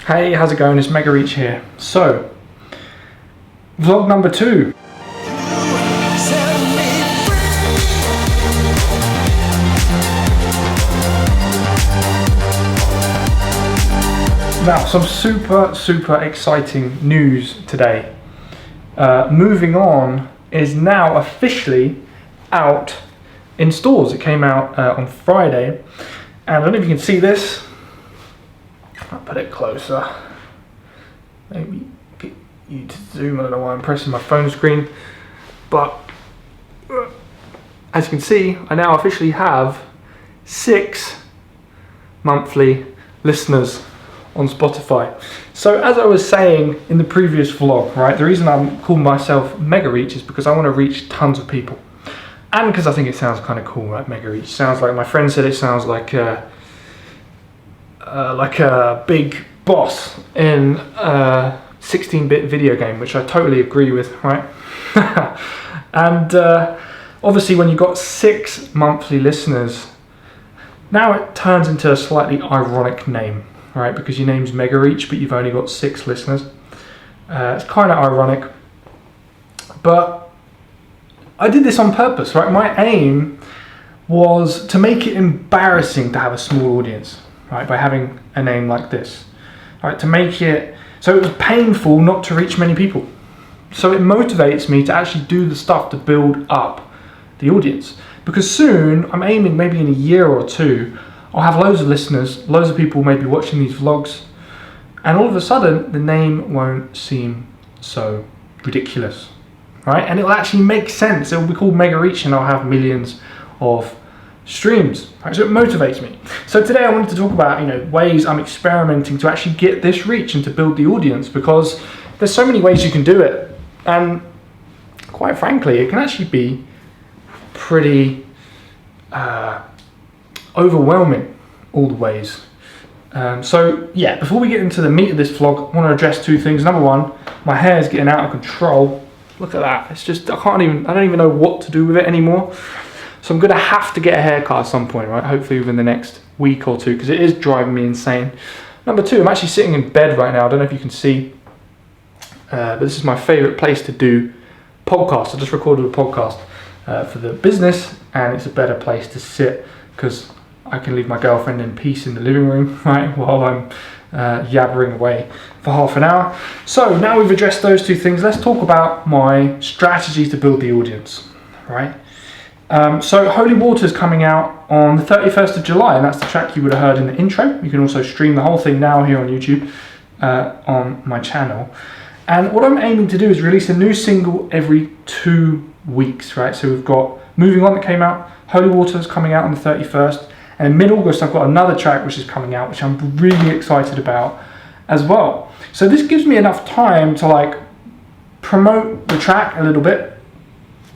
Hey, how's it going? It's MEGAREACH here. So, vlog number 2. Now, some super exciting news today. Moving On is now officially out in stores. It came out on Friday, and I don't know if you can see this. I'll put it closer. Maybe get you to zoom. I don't know why I'm pressing my phone screen, but as you can see, I now officially have 6 monthly listeners on Spotify. So as I was saying in the previous vlog, right, the reason I'm calling myself MEGAREACH is because I want to reach tons of people, and because I think it sounds kind of cool, right? MEGAREACH sounds like, my friend said, it sounds like a big boss in a 16-bit video game, which I totally agree with, right? And obviously when you've got 6 monthly listeners, now it turns into a slightly ironic name, right? Because your name's MEGAREACH, but you've only got 6 listeners. It's kind of ironic, but I did this on purpose, right? My aim was to make it embarrassing to have a small audience, right, by having a name like this, right, to make it so it was painful not to reach many people. So it motivates me to actually do the stuff to build up the audience, because soon, I'm aiming maybe in a year or 2, I'll have loads of listeners, loads of people maybe watching these vlogs, and all of a sudden the name won't seem so ridiculous, right? And it'll actually make sense. It will be called MEGAREACH, and I'll have millions of streams, right? So it motivates me. So today I wanted to talk about, ways I'm experimenting to actually get this reach and to build the audience, because there's so many ways you can do it, and quite frankly it can actually be pretty overwhelming, all the ways. So yeah, before we get into the meat of this vlog, I want to address 2 things. Number 1, my hair is getting out of control. Look at that. It's just, I don't even know what to do with it anymore. So I'm going to have to get a haircut at some point, right? Hopefully within the next week or 2, because it is driving me insane. Number 2, I'm actually sitting in bed right now. I don't know if you can see, but this is my favorite place to do podcasts. I just recorded a podcast for the business, and it's a better place to sit because I can leave my girlfriend in peace in the living room, right, while I'm yabbering away for half an hour. So now we've addressed those 2 things, let's talk about my strategy to build the audience, right? So Holy Water is coming out on the 31st of July, and that's the track you would have heard in the intro. You can also stream the whole thing now here on YouTube on my channel. And what I'm aiming to do is release a new single every 2 weeks, right? So we've got Moving On that came out, Holy Water is coming out on the 31st, and in mid-August I've got another track which is coming out, which I'm really excited about as well. So this gives me enough time to promote the track a little bit,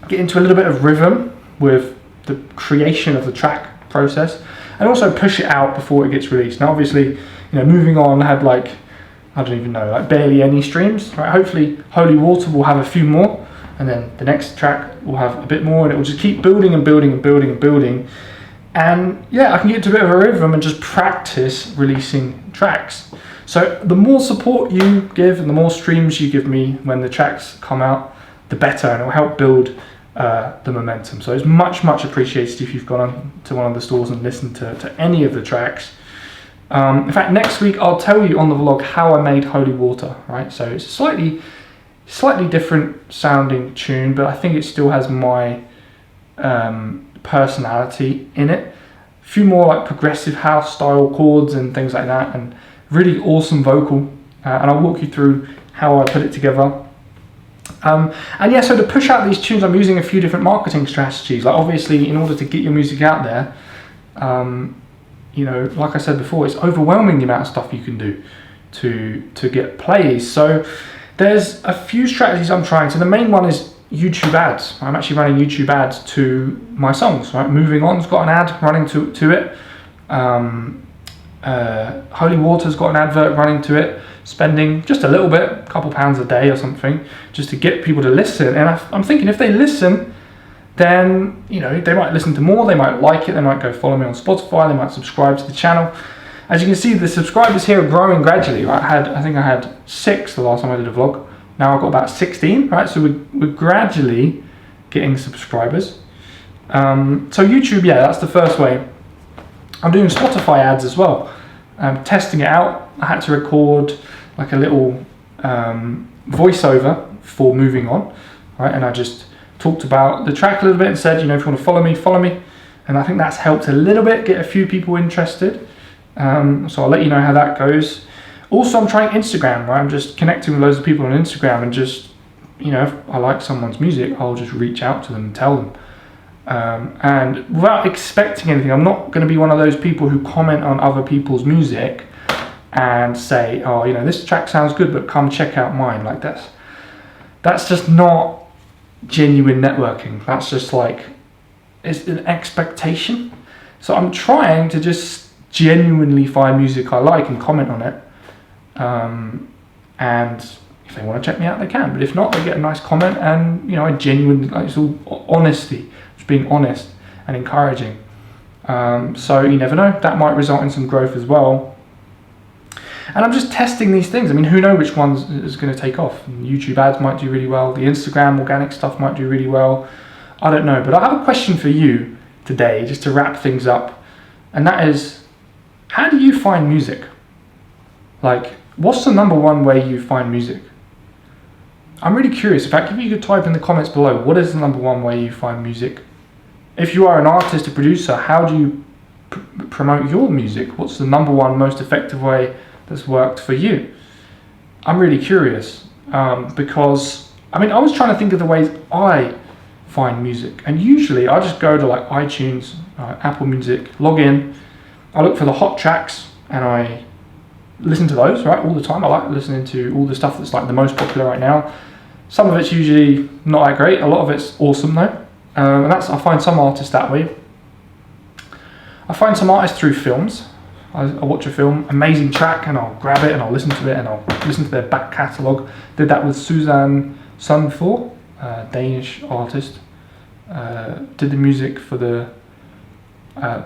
get into a little bit of rhythm with the creation of the track process, and also push it out before it gets released. Now obviously, Moving On had I don't even know, barely any streams, right? Hopefully Holy Water will have a few more, and then the next track will have a bit more, and it will just keep building and building and building and building. And yeah, I can get into a bit of a rhythm and just practice releasing tracks. So the more support you give and the more streams you give me when the tracks come out, the better, and it will help build the momentum. So it's much appreciated if you've gone on to one of the stores and listened to any of the tracks. In fact, next week I'll tell you on the vlog how I made Holy Water, right? So it's a slightly different sounding tune, but I think it still has my personality in it. A few more progressive house style chords and things like that, and really awesome vocal. And I'll walk you through how I put it together. And yeah, so to push out these tunes, I'm using a few different marketing strategies. Obviously, in order to get your music out there, like I said before, it's overwhelming the amount of stuff you can do to get plays. So there's a few strategies I'm trying. So the main one is YouTube ads. I'm actually running YouTube ads to my songs, right? Moving On's got an ad running to it. Holy Water's got an advert running to it, spending just a little bit, a couple pounds a day or something, just to get people to listen. And I'm thinking if they listen, then they might listen to more, they might like it, they might go follow me on Spotify, they might subscribe to the channel. As you can see, the subscribers here are growing gradually. Right? I think I had 6 the last time I did a vlog. Now I've got about 16, right? So we're gradually getting subscribers. So YouTube, yeah, that's the first way. I'm doing Spotify ads as well. I'm testing it out. I had to record like a little voiceover for Moving On, right? And I just talked about the track a little bit and said, you know, if you want to follow me, follow me. And I think that's helped a little bit, get a few people interested. So I'll let you know how that goes. Also, I'm trying Instagram, right? I'm just connecting with loads of people on Instagram and just, you know, if I like someone's music, I'll just reach out to them and tell them. And without expecting anything, I'm not going to be one of those people who comment on other people's music and say, oh, you know, this track sounds good, but come check out mine. Like that's just not genuine networking. That's just like, it's an expectation. So I'm trying to just genuinely find music I like and comment on it. And if they want to check me out, they can. But if not, they get a nice comment, and you know, I genuinely, like, it's all honesty, just being honest and encouraging. So you never know, that might result in some growth as well. And I'm just testing these things. I mean, who knows which ones is going to take off? YouTube ads might do really well. The Instagram organic stuff might do really well. I don't know. But I have a question for you today, just to wrap things up. And that is, how do you find music? Like, what's the #1 way you find music? I'm really curious. In fact, if you could type in the comments below, what is the #1 way you find music? If you are an artist, a producer, how do you promote your music? What's the #1 most effective way that's worked for you? I'm really curious, because I mean, I was trying to think of the ways I find music, and usually I just go to like iTunes, Apple Music, log in, I look for the hot tracks and I listen to those, right, all the time. I like listening to all the stuff that's like the most popular right now. Some of it's usually not that great, a lot of it's awesome though, and I find some artists that way. I find some artists through films. I watch a film, amazing track, and I'll grab it and I'll listen to it and I'll listen to their back catalogue. Did that with Susanne Sundfør, Danish artist. Did the music for the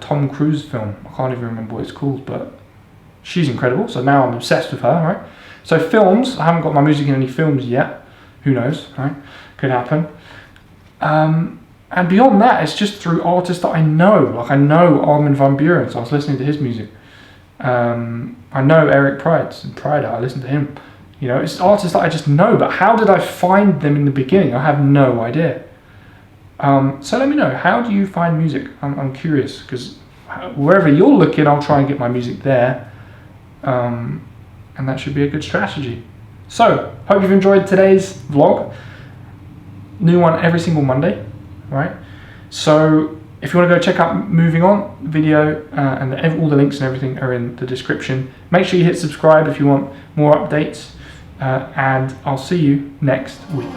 Tom Cruise film. I can't even remember what it's called, but she's incredible. So now I'm obsessed with her, right? So films, I haven't got my music in any films yet. Who knows, right? Could happen. And beyond that, it's just through artists that I know. Like, I know Armin van Buuren, so I was listening to his music. I know Eric Prydz, I listened to him. You know, it's artists that I just know, but how did I find them in the beginning? I have no idea. So let me know, how do you find music? I'm curious, because wherever you're looking, I'll try and get my music there. And that should be a good strategy. So, hope you've enjoyed today's vlog. New one every single Monday, right? So, if you want to go check out Moving On video, and all the links and everything are in the description. Make sure you hit subscribe if you want more updates, and I'll see you next week.